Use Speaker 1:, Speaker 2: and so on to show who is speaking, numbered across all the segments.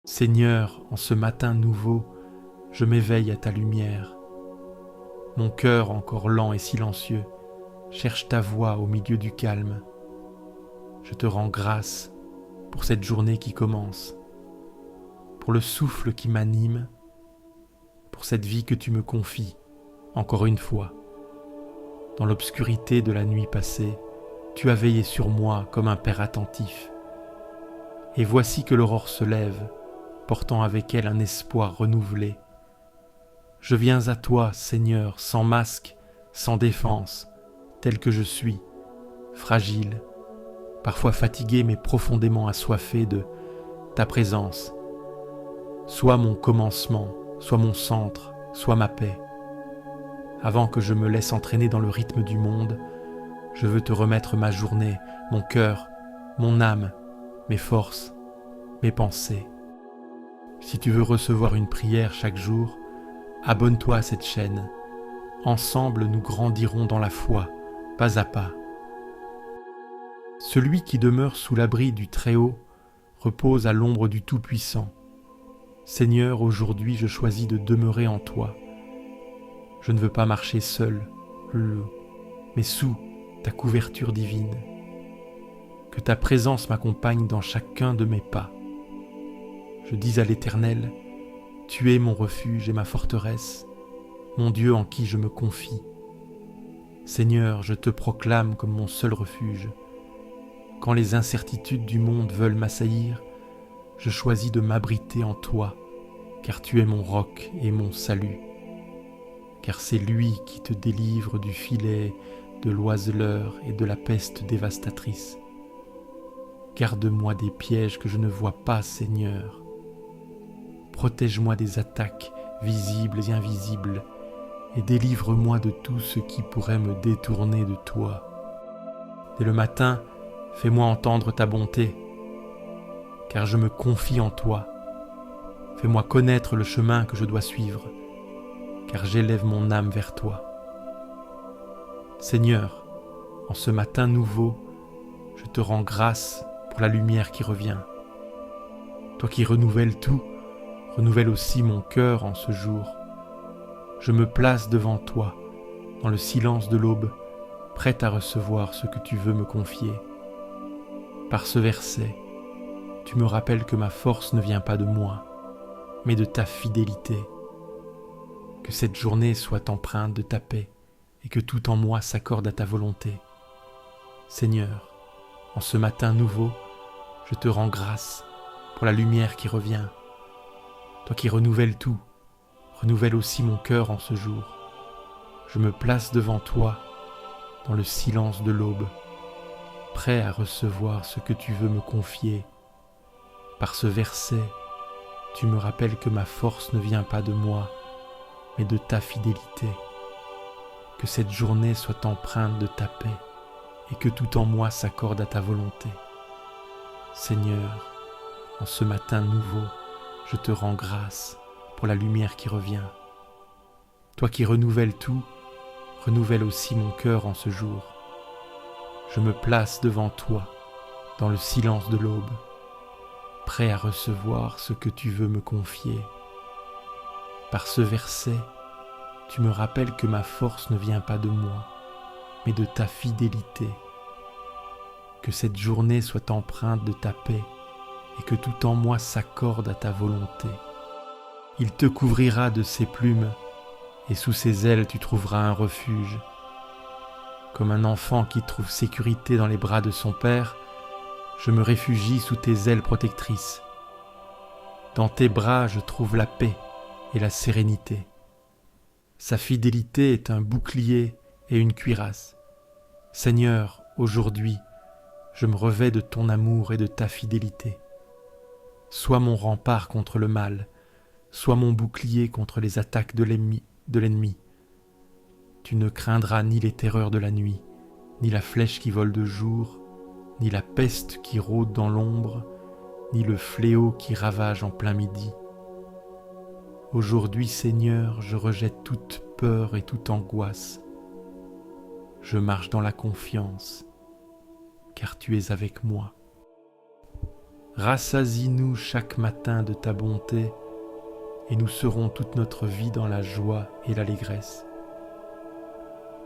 Speaker 1: Seigneur, en ce matin nouveau, je m'éveille à ta lumière. Mon cœur, encore lent et silencieux, cherche ta voix au milieu du calme. Je te rends grâce pour cette journée qui commence, pour le souffle qui m'anime, pour cette vie que tu me confies, encore une fois. Dans l'obscurité de la nuit passée, tu as veillé sur moi comme un père attentif. Et voici que l'aurore se lève, portant avec elle un espoir renouvelé. Je viens à toi, Seigneur, sans masque, sans défense, tel que je suis, fragile, parfois fatigué mais profondément assoiffé de ta présence. Sois mon commencement, sois mon centre, sois ma paix. Avant que je me laisse entraîner dans le rythme du monde, je veux te remettre ma journée, mon cœur, mon âme, mes forces, mes pensées. Si tu veux recevoir une prière chaque jour, abonne-toi à cette chaîne. Ensemble, nous grandirons dans la foi, pas à pas. Celui qui demeure sous l'abri du Très-Haut repose à l'ombre du Tout-Puissant. Seigneur, aujourd'hui je choisis de demeurer en toi. Je ne veux pas marcher seul, mais sous ta couverture divine. Que ta présence m'accompagne dans chacun de mes pas. Je dis à l'Éternel, tu es mon refuge et ma forteresse, mon Dieu en qui je me confie. Seigneur, je te proclame comme mon seul refuge. Quand les incertitudes du monde veulent m'assaillir, je choisis de m'abriter en toi, car tu es mon roc et mon salut. Car c'est lui qui te délivre du filet, de l'oiseleur et de la peste dévastatrice. Garde-moi des pièges que je ne vois pas, Seigneur. Protège-moi des attaques visibles et invisibles, et délivre-moi de tout ce qui pourrait me détourner de toi. Dès le matin, fais-moi entendre ta bonté, car je me confie en toi. Fais-moi connaître le chemin que je dois suivre, car j'élève mon âme vers toi. Seigneur, en ce matin nouveau, je te rends grâce pour la lumière qui revient. Toi qui renouvelles tout, renouvelle aussi mon cœur en ce jour. Je me place devant toi, dans le silence de l'aube, prêt à recevoir ce que tu veux me confier. Par ce verset, tu me rappelles que ma force ne vient pas de moi, mais de ta fidélité. Que cette journée soit empreinte de ta paix et que tout en moi s'accorde à ta volonté. Seigneur, en ce matin nouveau, je te rends grâce pour la lumière qui revient. Toi qui renouvelles tout, renouvelle aussi mon cœur en ce jour. Je me place devant toi, dans le silence de l'aube, prêt à recevoir ce que tu veux me confier. Par ce verset, tu me rappelles que ma force ne vient pas de moi, mais de ta fidélité. Que cette journée soit empreinte de ta paix et que tout en moi s'accorde à ta volonté. Seigneur, en ce matin nouveau, je te rends grâce pour la lumière qui revient. Toi qui renouvelles tout, renouvelle aussi mon cœur en ce jour. Je me place devant toi, dans le silence de l'aube, prêt à recevoir ce que tu veux me confier. Par ce verset, tu me rappelles que ma force ne vient pas de moi, mais de ta fidélité. Que cette journée soit empreinte de ta paix et que tout en moi s'accorde à ta volonté. Il te couvrira de ses plumes et sous ses ailes tu trouveras un refuge. Comme un enfant qui trouve sécurité dans les bras de son père, je me réfugie sous tes ailes protectrices. Dans tes bras je trouve la paix et la sérénité. Sa fidélité est un bouclier et une cuirasse. Seigneur, aujourd'hui, je me revêts de ton amour et de ta fidélité. Sois mon rempart contre le mal, sois mon bouclier contre les attaques de l'ennemi. Tu ne craindras ni les terreurs de la nuit, ni la flèche qui vole de jour, ni la peste qui rôde dans l'ombre, ni le fléau qui ravage en plein midi. Aujourd'hui, Seigneur, je rejette toute peur et toute angoisse. Je marche dans la confiance, car tu es avec moi. rassasie-nous chaque matin de ta bonté, et nous serons toute notre vie dans la joie et l'allégresse.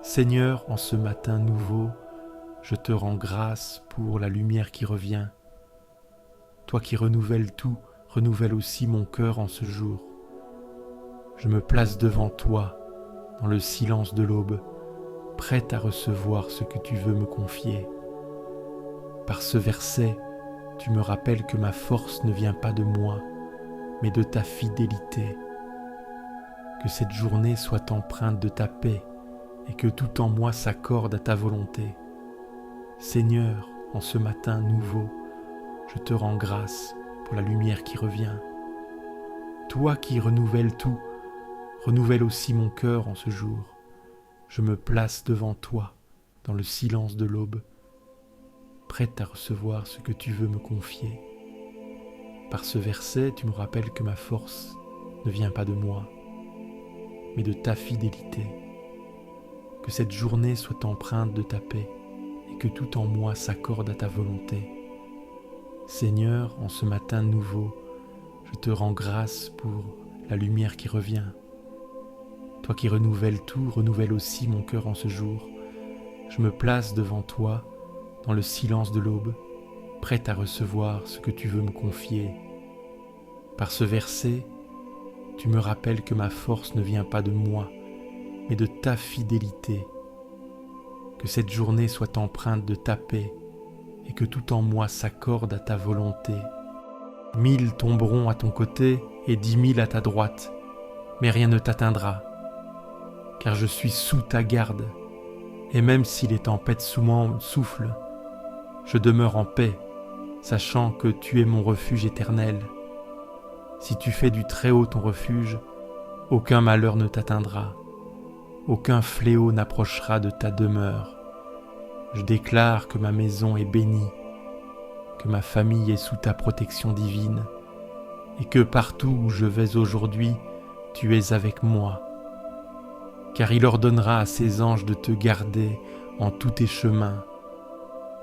Speaker 1: Seigneur, en ce matin nouveau, je te rends grâce pour la lumière qui revient. Toi qui renouvelles tout, renouvelle aussi mon cœur en ce jour. Je me place devant toi, dans le silence de l'aube, prête à recevoir ce que tu veux me confier. Par ce verset, tu me rappelles que ma force ne vient pas de moi, mais de ta fidélité. Que cette journée soit empreinte de ta paix et que tout en moi s'accorde à ta volonté. Seigneur, en ce matin nouveau, je te rends grâce pour la lumière qui revient. Toi qui renouvelles tout, renouvelle aussi mon cœur en ce jour. Je me place devant toi, dans le silence de l'aube, prête à recevoir ce que tu veux me confier. Par ce verset, tu me rappelles que ma force ne vient pas de moi, mais de ta fidélité. Que cette journée soit empreinte de ta paix et que tout en moi s'accorde à ta volonté. Seigneur, en ce matin nouveau, je te rends grâce pour la lumière qui revient. Toi qui renouvelles tout, renouvelle aussi mon cœur en ce jour. Je me place devant toi, dans le silence de l'aube, prête à recevoir ce que tu veux me confier. Par ce verset, tu me rappelles que ma force ne vient pas de moi, mais de ta fidélité. Que cette journée soit empreinte de ta paix et que tout en moi s'accorde à ta volonté. 1000 tomberont à ton côté et 10 000 à ta droite, mais rien ne t'atteindra, car je suis sous ta garde, et même si les tempêtes sous moi soufflent, je demeure en paix, sachant que tu es mon refuge éternel. Si tu fais du Très-Haut ton refuge, aucun malheur ne t'atteindra, aucun fléau n'approchera de ta demeure. Je déclare que ma maison est bénie, que ma famille est sous ta protection divine, et que partout où je vais aujourd'hui, tu es avec moi. Car il ordonnera à ses anges de te garder en tous tes chemins.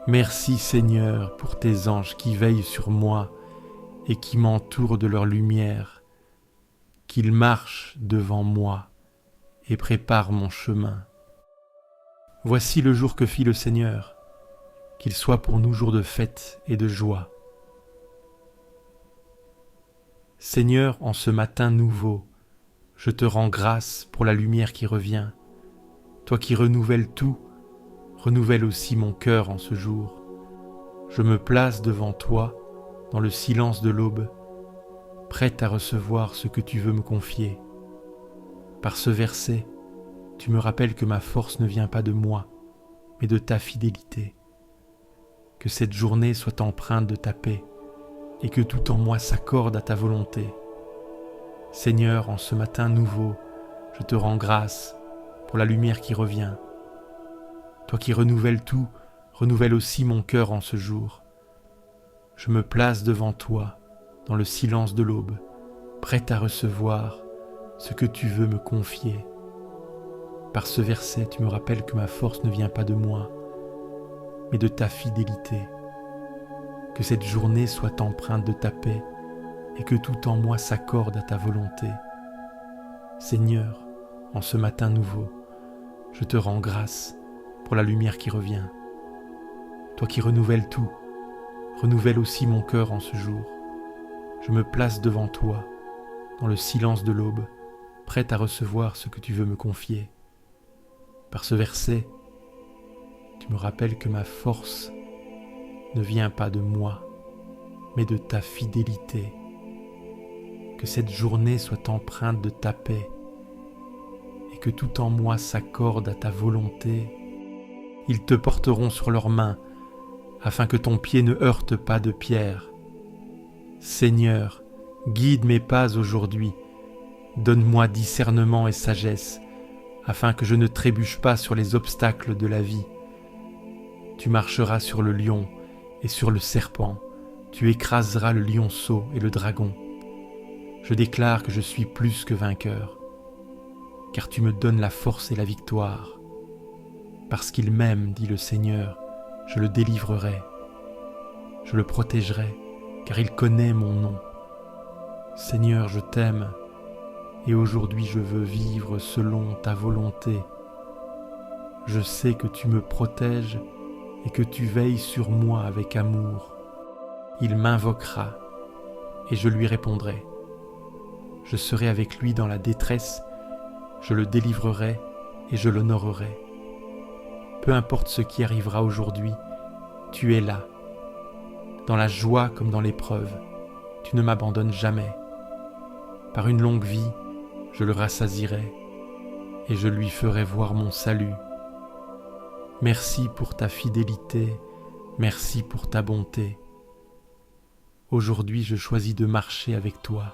Speaker 1: Merci Seigneur pour tes anges qui veillent sur moi et qui m'entourent de leur lumière, qu'ils marchent devant moi et préparent mon chemin. Voici le jour que fit le Seigneur, qu'il soit pour nous jour de fête et de joie. Seigneur, en ce matin nouveau, je te rends grâce pour la lumière qui revient. Toi qui renouvelles tout, renouvelle aussi mon cœur en ce jour. Je me place devant toi, dans le silence de l'aube, prête à recevoir ce que tu veux me confier. Par ce verset, tu me rappelles que ma force ne vient pas de moi, mais de ta fidélité. Que cette journée soit empreinte de ta paix et que tout en moi s'accorde à ta volonté. Seigneur, en ce matin nouveau, je te rends grâce pour la lumière qui revient. Toi qui renouvelles tout, renouvelle aussi mon cœur en ce jour. Je me place devant toi, dans le silence de l'aube, prête à recevoir ce que tu veux me confier. Par ce verset, tu me rappelles que ma force ne vient pas de moi, mais de ta fidélité. Que cette journée soit empreinte de ta paix et que tout en moi s'accorde à ta volonté. Seigneur, en ce matin nouveau, je te rends grâce pour la lumière qui revient. Toi qui renouvelles tout, renouvelle aussi mon cœur en ce jour. Je me place devant toi, dans le silence de l'aube, prête à recevoir ce que tu veux me confier. Par ce verset, tu me rappelles que ma force ne vient pas de moi, mais de ta fidélité. Que cette journée soit empreinte de ta paix et que tout en moi s'accorde à ta volonté. Ils te porteront sur leurs mains afin que ton pied ne heurte pas de pierre. Seigneur, guide mes pas aujourd'hui, donne-moi discernement et sagesse afin que je ne trébuche pas sur les obstacles de la vie. Tu marcheras sur le lion et sur le serpent, tu écraseras le lionceau et le dragon. Je déclare que je suis plus que vainqueur, car tu me donnes la force et la victoire. Parce qu'il m'aime, dit le Seigneur, je le délivrerai, je le protégerai car il connaît mon nom. Seigneur, je t'aime, et aujourd'hui je veux vivre selon ta volonté. Je sais que tu me protèges et que tu veilles sur moi avec amour. Il m'invoquera, et je lui répondrai. Je serai avec lui dans la détresse, je le délivrerai et je l'honorerai. Peu importe ce qui arrivera aujourd'hui, tu es là. Dans la joie comme dans l'épreuve, tu ne m'abandonnes jamais. Par une longue vie, je le rassasierai et je lui ferai voir mon salut. Merci pour ta fidélité, merci pour ta bonté. Aujourd'hui, je choisis de marcher avec toi.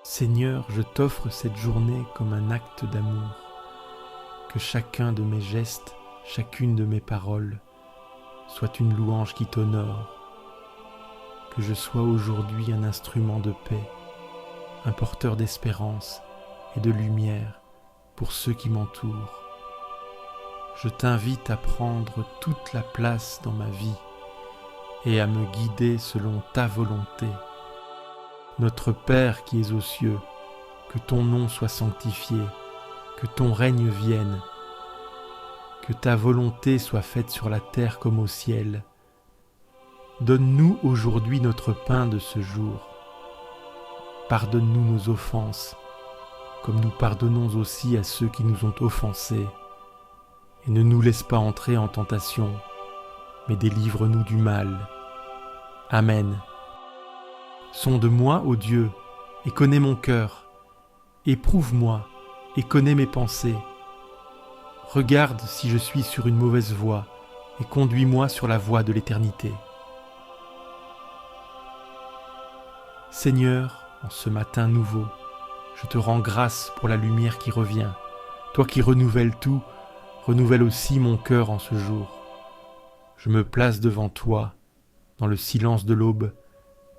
Speaker 1: Seigneur, je t'offre cette journée comme un acte d'amour. Que chacun de mes gestes, chacune de mes paroles, soit une louange qui t'honore. Que je sois aujourd'hui un instrument de paix, un porteur d'espérance et de lumière pour ceux qui m'entourent. Je t'invite à prendre toute la place dans ma vie et à me guider selon ta volonté. Notre Père qui es aux cieux, que ton nom soit sanctifié, que ton règne vienne, que ta volonté soit faite sur la terre comme au ciel. Donne-nous aujourd'hui notre pain de ce jour. Pardonne-nous nos offenses, comme nous pardonnons aussi à ceux qui nous ont offensés. Et ne nous laisse pas entrer en tentation, mais délivre-nous du mal. Amen. Sonde-moi, ô Dieu, et connais mon cœur. Éprouve-moi, et connais mes pensées. Regarde si je suis sur une mauvaise voie, et conduis-moi sur la voie de l'éternité. Seigneur, en ce matin nouveau, je te rends grâce pour la lumière qui revient. Toi qui renouvelles tout, renouvelle aussi mon cœur en ce jour. Je me place devant toi, dans le silence de l'aube,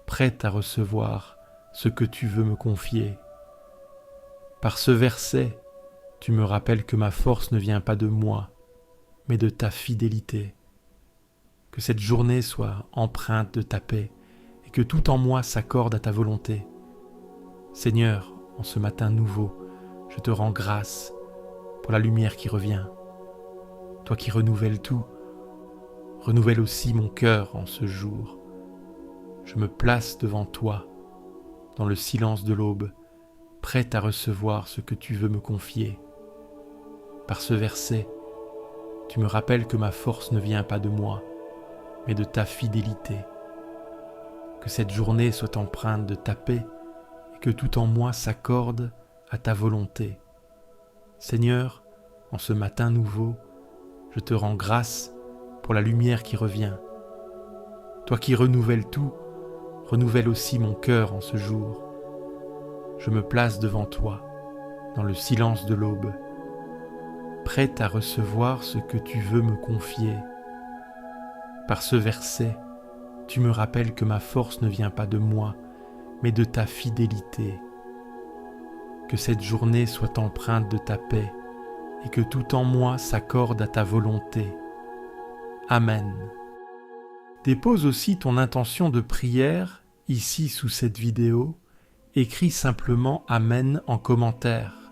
Speaker 1: prête à recevoir ce que tu veux me confier. Par ce verset, tu me rappelles que ma force ne vient pas de moi, mais de ta fidélité. Que cette journée soit empreinte de ta paix et que tout en moi s'accorde à ta volonté. Seigneur, en ce matin nouveau, je te rends grâce pour la lumière qui revient. Toi qui renouvelles tout, renouvelle aussi mon cœur en ce jour. Je me place devant toi, dans le silence de l'aube, prête à recevoir ce que tu veux me confier. Par ce verset, tu me rappelles que ma force ne vient pas de moi, mais de ta fidélité. Que cette journée soit empreinte de ta paix et que tout en moi s'accorde à ta volonté. Seigneur, en ce matin nouveau, je te rends grâce pour la lumière qui revient. Toi qui renouvelles tout, renouvelle aussi mon cœur en ce jour. Je me place devant toi, dans le silence de l'aube, prête à recevoir ce que tu veux me confier. Par ce verset, tu me rappelles que ma force ne vient pas de moi, mais de ta fidélité. Que cette journée soit empreinte de ta paix et que tout en moi s'accorde à ta volonté. Amen. Dépose aussi ton intention de prière ici sous cette vidéo. Écris simplement Amen en commentaire.